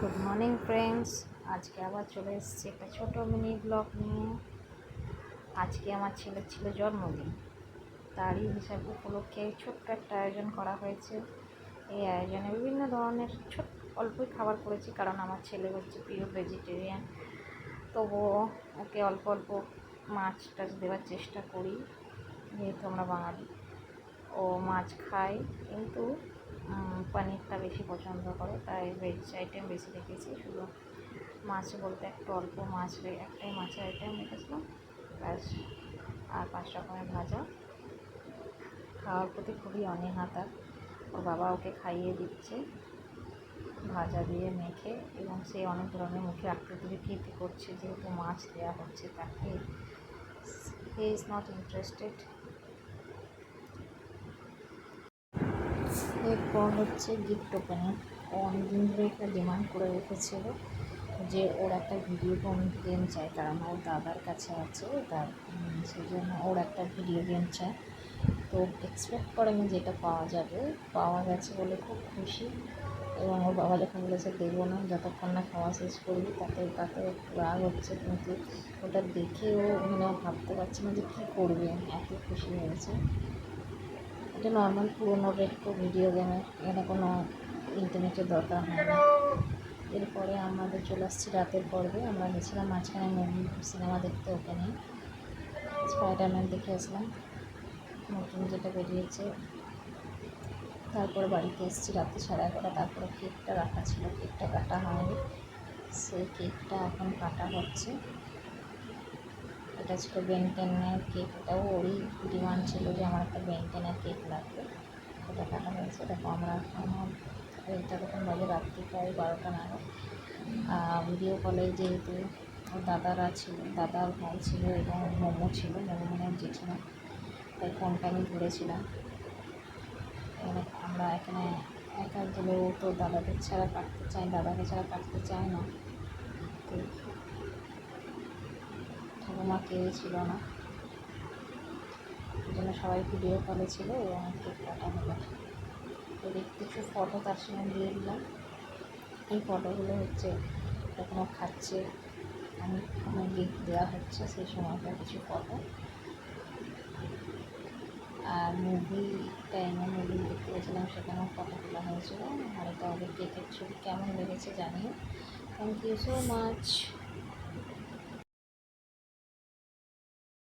Good morning friends, আজকে আবার চলে এসেছি একটা ছোটো মিনি ব্লগ নিয়ে। আজকে আমার ছেলের ছিল জন্মদিন, তারই হিসাব উপলক্ষে ছোট্ট একটা আয়োজন করা হয়েছে। এই আয়োজনে বিভিন্ন ধরনের অল্পই খাবার করেছি, কারণ আমার ছেলে হচ্ছে প্রিয় ভেজিটেরিয়ান। তবুও ওকে অল্প অল্প মাছ টাছ দেওয়ার চেষ্টা করি, যেহেতু আমরা বাঙালি। ও মাছ খায়, কিন্তু পনিরটা বেশি পছন্দ করে, তাই ভেজ আইটেম বেশি রেখেছি। শুধু মাছ বলতে একটু অল্প মাছ, একটাই মাছের আইটেম রেখেছিলাম ব্যাস। আর 5 রকমের ভাজা। খাওয়ার প্রতি খুবই অনীহা তার। ওর বাবা ওকে খাইয়ে দিচ্ছে ভাজা দিয়ে মেখে, এবং সে অনেক ধরনের মুখে আকৃতি খেতে করছে, যেহেতু মাছ দেওয়া হচ্ছে তাকে। He is not interested. এরপর হচ্ছে গিফট ওপেনিং। ও অনেকদিন ধরে একটা ডিমান্ড করে রেখেছিল যে ওর একটা ভিডিও গেম চাই, কারণ ওর দাদার কাছে আছে তার, সেই জন্য ওর একটা ভিডিও গেম চাই। তো এক্সপেক্ট করেনি যেটা পাওয়া গেছে বলে খুব খুশি। এবং ওর বাবা যখন বলেছে দেবো না যতক্ষণ না খাওয়া শেষ করবি, তাতে একটু রাগ হচ্ছে, কিন্তু ওটা দেখেও ভাবতে পারছি না যে কী করবে, এত খুশি হয়েছে। এটা নর্মাল পুরোনো রেট্রো ভিডিও গেমে, এখানে কোনো ইন্টারনেটের দরকার হয় না। এরপরে আমাদের চলে আসছি রাতের পর্বে। আমরা গেছিলাম মাঝখানে সিনেমা দেখতে, ওখানে স্পাইডারম্যান দেখে আসলাম, নতুন যেটা বেরিয়েছে। তারপরে বাড়িতে এসেছি রাত্রি 11:30। তারপরে কেকটা রাখা ছিল, কেকটা কাটা হয়নি, সেই কেকটা এখন কাটা হচ্ছে। এটা ছিল বেনটেনের কেক, এটাও ওরই ডিমান্ড ছিল যে আমার একটা বেনটেনের কেক লাগবে, এটা কাটা হয়েছে। দেখো আমরা এটা তখন বাজে রাত্রি প্রায় 12টা নাগাদ। ভিডিও কলে যেহেতু ওর দাদারা ছিল, দাদার ভাই ছিল এবং মোমো ছিল, মোমো মানে জেঠিমা, তাই ফোনটা আমি ধরেছিলাম। আমরা এখানে একা গেলেও তো দাদাকে ছাড়া কাটতে চায় না, তো ঠাকুমা কেউ ছিল না, এই জন্য সবাই ভিডিও কলে ছিল এবং কেক কাটা হলো। এর কিছু ফটো তার সঙ্গে দিয়ে দিলাম। এই ফটোগুলো হচ্ছে কখনো খাচ্ছে, আমি গিফট দেওয়া হচ্ছে সেই সময়কার কিছু ফটো। আর মুভি দেখতে গেছিলাম, সেখানেও ফটো তোলা হয়েছিল। আর এটা ওদের কেকের ছবি। কেমন লেগেছে জানিও। Thank you so much.